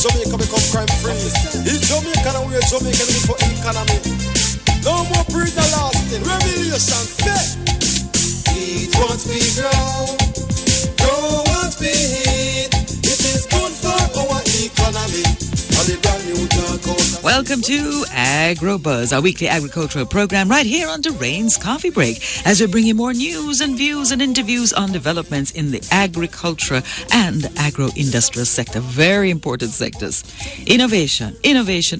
Jamaica become crime free. In Jamaica and we're Jamaican for economy. No more breed the lasting. Revelation set. Eat what we grow what we eat. It is good for our economy. Welcome to Agrobuzz, our weekly agricultural program right here on Rain's Coffee Break, as we bring you more news and views and interviews on developments in the agriculture and agro-industrial sector. Very important sectors. Innovation,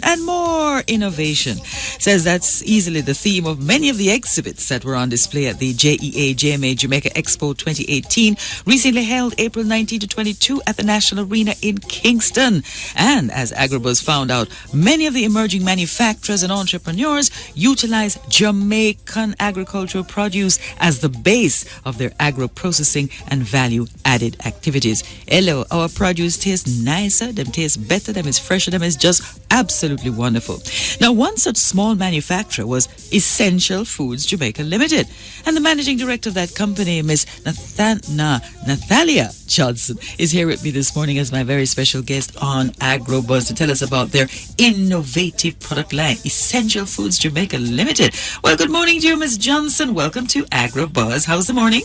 and more innovation. Says that's easily the theme of many of the exhibits that were on display at the JEA-JMA Jamaica Expo 2018, recently held April 19 to 22 at the National Arena in Kingston. And as Agrobuzz found out, many of the emerging manufacturers and entrepreneurs utilize Jamaican agricultural produce as the base of their agro-processing and value-added activities. Hello, our produce tastes nicer, them tastes better, them is fresher, them is just absolutely wonderful. Now, one such small manufacturer was Essential Foods Jamaica Limited, and the managing director of that company, Miss Thalia Johnson, is here with me this morning as my very special guest on Agrobuzz to tell us about their innovative product line, Essential Foods Jamaica Limited. Well, good morning to you, Miss Johnson. Welcome to Agrobuzz. How's the morning?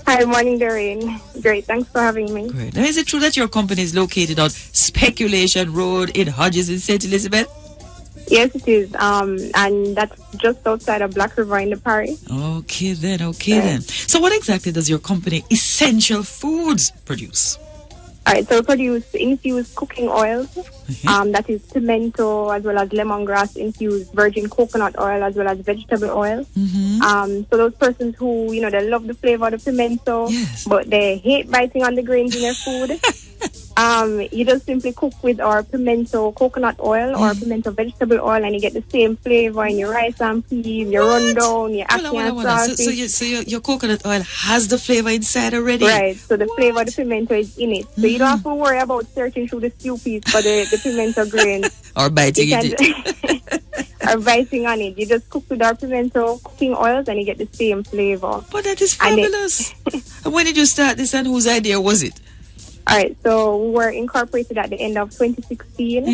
Hi, morning, Doreen. Great, thanks for having me. Great. Now, is it true that your company is located on Speculation Road in Hodges in St. Elizabeth? Yes, it is. And that's just outside of Black River in the Pari. Okay then. So what exactly does your company, Essential Foods, produce? All right, so we produce infused cooking oils. That is pimento as well as lemongrass infused virgin coconut oil as well as vegetable oil. So those persons who, they love the flavor of the pimento, but they hate biting on the grains in their food. You just simply cook with our pimento coconut oil or pimento vegetable oil, and you get the same flavor in your rice and peas, your rundown, your ackee and sausage. So your coconut oil has the flavor inside already? Right, so the flavor of the pimento is in it. So you don't have to worry about searching through the stew piece for the pimento grains. Or biting it. Or biting on it. You just cook with our pimento cooking oils and you get the same flavor. But that is fabulous. And when did you start this and whose idea was it? All right, so we were incorporated at the end of 2016,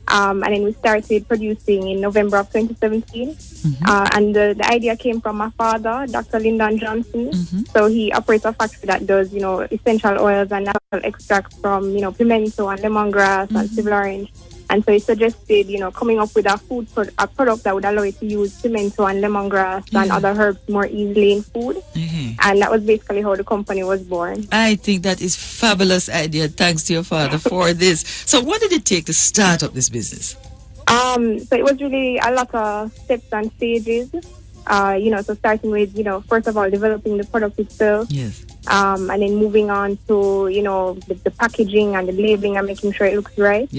and then we started producing in November of 2017. And the idea came from my father, Dr. Lyndon Johnson. So he operates a factory that does, essential oils and natural extracts from, pimento and lemongrass and civil orange. And so he suggested, coming up with a product that would allow you to use pimento and lemongrass and other herbs more easily in food. And that was basically how the company was born. I think that is fabulous idea. Thanks to your father for this. So what did it take to start up this business? So it was really a lot of steps and stages. So starting with, first of all, developing the product itself. And then moving on to, the packaging and the labeling and making sure it looks right.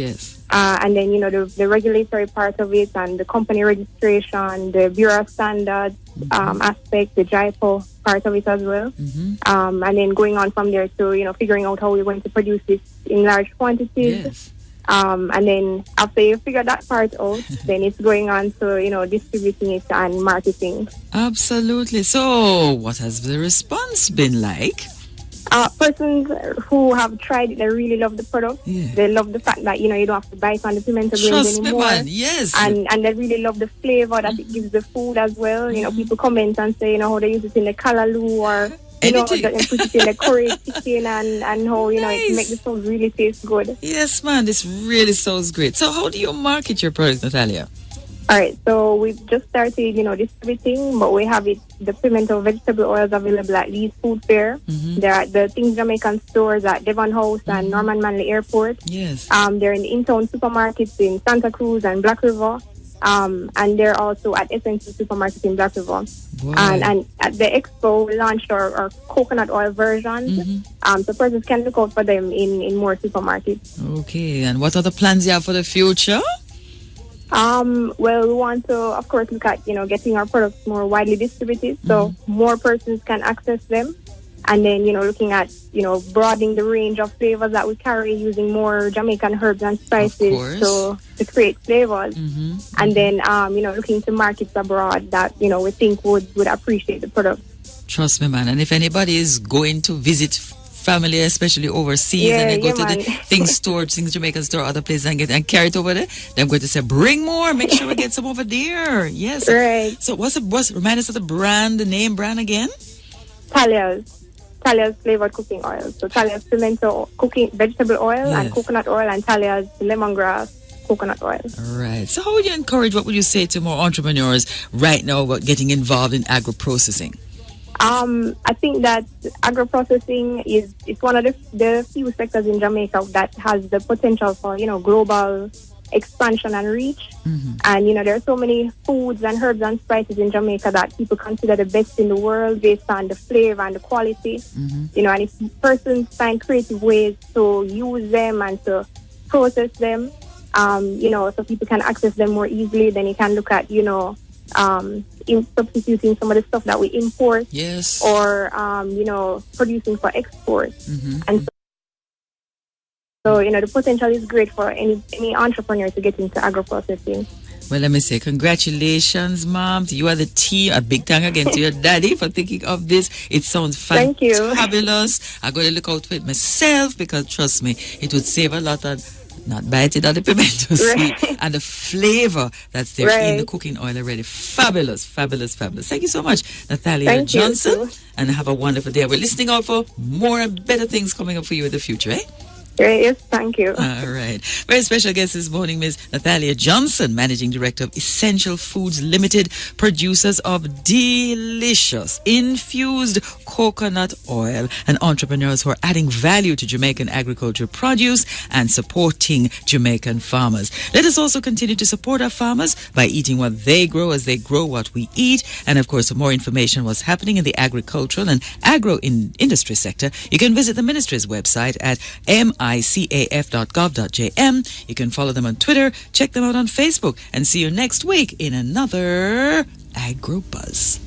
And then, the regulatory part of it and the company registration, the Bureau of Standards aspect, the JIPO part of it as well. And then going on from there to, figuring out how we're going to produce this in large quantities. And then after you figure that part out, then it's going on to, distributing it and marketing. Absolutely. So what has the response been like? Persons who have tried it, they really love the product. They love the fact that, you don't have to bite on the pimento grains anymore. Trust me, man. And they really love the flavor that it gives the food as well. People comment and say, how they use it in the callaloo or... they put it in the curry chicken and how, it makes the sauce really taste good. Yes, man, this really sounds great. So how do you market your product, Natalia? All right, so we've just started, distributing, but we have the pimento vegetable oils available at Lee's Food Fair. They're at the Things Jamaican stores at Devon House and Norman Manley Airport. They're in in-town supermarkets in Santa Cruz and Black River. And they're also at Essential Supermarket in Black River. And at the expo, we launched our coconut oil versions. So persons can look out for them in more supermarkets. Okay, and what are the plans you have for the future? Well, we want to, of course, look at, getting our products more widely distributed so more persons can access them. And then, looking at, broadening the range of flavors that we carry using more Jamaican herbs and spices to create flavors. And then, looking to markets abroad that, we think would appreciate the product. Trust me, man. And if anybody is going to visit family, especially overseas, and they go to the things stored, things Jamaican store, other places, and carry it over there. Then I'm going to say, bring more. Make sure we get some over there. Yes. Right. So remind us of the brand again? Thalia's flavored cooking oil. So Thalia's pimento cooking vegetable oil and coconut oil, and Thalia's lemongrass coconut oil. All right. So how would you encourage, what would you say to more entrepreneurs right now about getting involved in agro-processing? I think that agro-processing it's one of the few sectors in Jamaica that has the potential for, global expansion and reach. And, there are so many foods and herbs and spices in Jamaica that people consider the best in the world based on the flavor and the quality. And if persons find creative ways to use them and to process them, so people can access them more easily, then you can look at, in substituting some of the stuff that we import. Yes. Or, producing for export. And so, the potential is great for any entrepreneur to get into agro-processing. Well, let me say congratulations, Mom. You are the team. A big thank again to your daddy for thinking of this. It sounds Thank you. Fabulous. I'm going to look out for it myself because, trust me, it would save a lot of not biting on the pimento seed and the flavor that's there in the cooking oil already. Fabulous, fabulous, fabulous. Thank you so much, Thalia Johnson. And have a wonderful day. We're listening out for more and better things coming up for you in the future, eh? Yes, thank you. All right. Very special guest this morning, Ms. Thalia Johnson, Managing Director of Essential Foods Limited, producers of delicious infused coconut oil, and entrepreneurs who are adding value to Jamaican agriculture produce and supporting Jamaican farmers. Let us also continue to support our farmers by eating what they grow as they grow what we eat. And of course, for more information on what's happening in the agricultural and agro-industry sector, you can visit the ministry's website at micaf.gov.jm. You can follow them on Twitter, check them out on Facebook, and see you next week in another Agrobuzz.